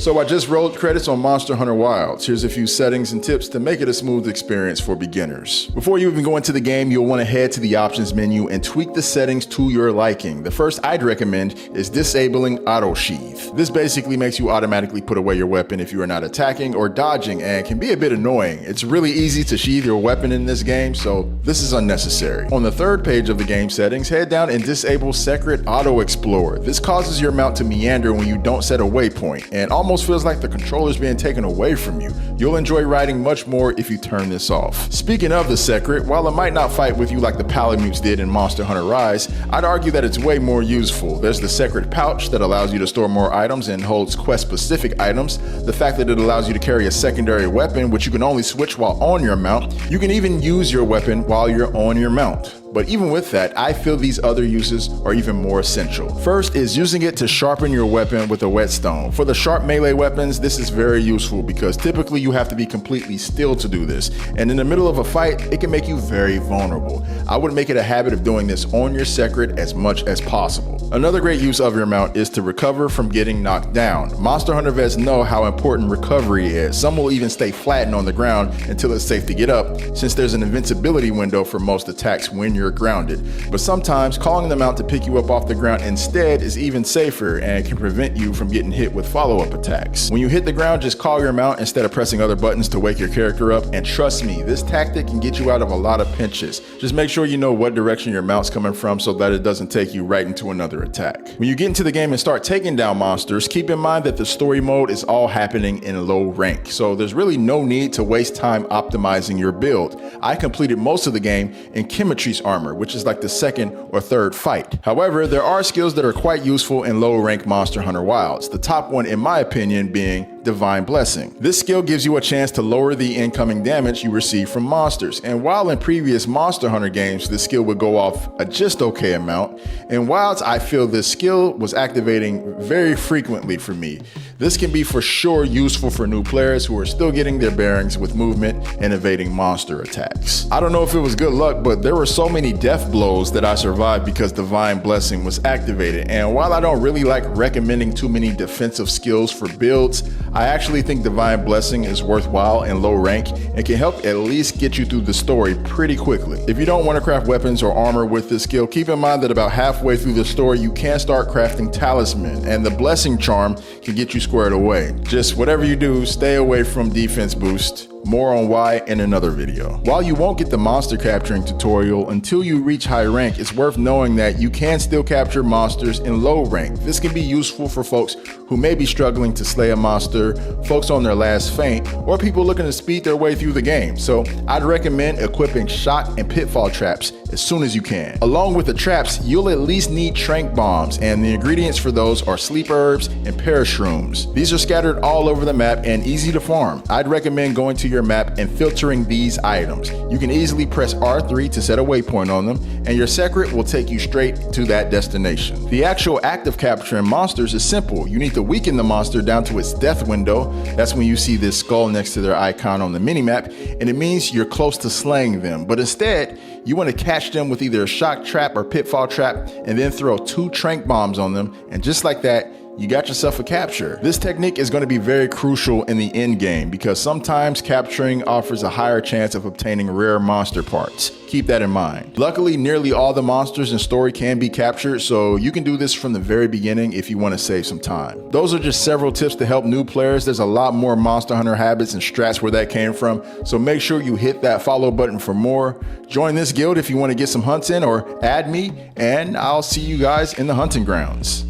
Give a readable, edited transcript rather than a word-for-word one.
So I just rolled credits on Monster Hunter Wilds. Here's a few settings and tips to make it a smooth experience for beginners. Before you even go into the game, you'll want to head to the options menu and tweak the settings to your liking. The first I'd recommend is disabling auto sheath. This basically makes you automatically put away your weapon if you are not attacking or dodging, and can be a bit annoying. It's really easy to sheath your weapon in this game, so this is unnecessary. On the third page of the game settings, head down and disable Secret Auto Explorer. This causes your mount to meander when you don't set a waypoint, and almost feels like the controller's being taken away from you. You'll enjoy riding much more if you turn this off. Speaking of the secret, while it might not fight with you like the Palamutes did in Monster Hunter Rise, I'd argue that it's way more useful. There's the secret pouch that allows you to store more items and holds quest-specific items, the fact that it allows you to carry a secondary weapon which you can only switch while on your mount. You can even use your weapon while you're on your mount. But even with that, I feel these other uses are even more essential. First is using it to sharpen your weapon with a whetstone. For the sharp melee weapons, this is very useful because typically you have to be completely still to do this, and in the middle of a fight, it can make you very vulnerable. I would make it a habit of doing this on your secret as much as possible. Another great use of your mount is to recover from getting knocked down. Monster Hunter vets know how important recovery is. Some will even stay flattened on the ground until it's safe to get up, since there's an invincibility window for most attacks when you're grounded. But sometimes calling them out to pick you up off the ground instead is even safer and can prevent you from getting hit with follow-up attacks. When you hit the ground, just call your mount instead of pressing other buttons to wake your character up, and trust me, this tactic can get you out of a lot of pinches. Just make sure you know what direction your mount's coming from so that it doesn't take you right into another attack. When you get into the game and start taking down monsters, keep in mind that the story mode is all happening in low rank, so there's really no need to waste time optimizing your build. I completed most of the game in Chemistry's armor, which is like the second or third fight. However, there are skills that are quite useful in low rank Monster Hunter Wilds. The top one, in my opinion, being Divine Blessing. This skill gives you a chance to lower the incoming damage you receive from monsters, and while in previous Monster Hunter games this skill would go off a just okay amount, in Wilds I feel this skill was activating very frequently for me. This can be for sure useful for new players who are still getting their bearings with movement and evading monster attacks. I don't know if it was good luck, but there were so many death blows that I survived because Divine Blessing was activated, and while I don't really like recommending too many defensive skills for builds, I actually think Divine Blessing is worthwhile in low rank and can help at least get you through the story pretty quickly. If you don't want to craft weapons or armor with this skill, keep in mind that about halfway through the story you can start crafting talisman, and the blessing charm can get you squared away. Just whatever you do, stay away from defense boost. More on why in another video. While you won't get the monster capturing tutorial until you reach high rank, it's worth knowing that you can still capture monsters in low rank. This can be useful for folks who may be struggling to slay a monster, folks on their last feint, or people looking to speed their way through the game. So I'd recommend equipping shock and pitfall traps as soon as you can. Along with the traps, you'll at least need trank bombs, and the ingredients for those are sleep herbs and parashrooms. These are scattered all over the map and easy to farm. I'd recommend going to your map and filtering these items. You can easily press R3 to set a waypoint on them, and your secret will take you straight to that destination. The actual act of capturing monsters is simple. You need to weaken the monster down to its death window. That's when you see this skull next to their icon on the minimap, and it means you're close to slaying them. But instead, you want to catch them with either a shock trap or pitfall trap, and then throw 2 trank bombs on them, and just like that, you got yourself a capture. This technique is going to be very crucial in the end game because sometimes capturing offers a higher chance of obtaining rare monster parts. Keep that in mind. Luckily, nearly all the monsters in story can be captured, so you can do this from the very beginning if you want to save some time. Those are just several tips to help new players. There's a lot more Monster Hunter habits and strats where that came from, so make sure you hit that follow button for more. Join this guild if you want to get some hunts in, or add me, and I'll see you guys in the hunting grounds.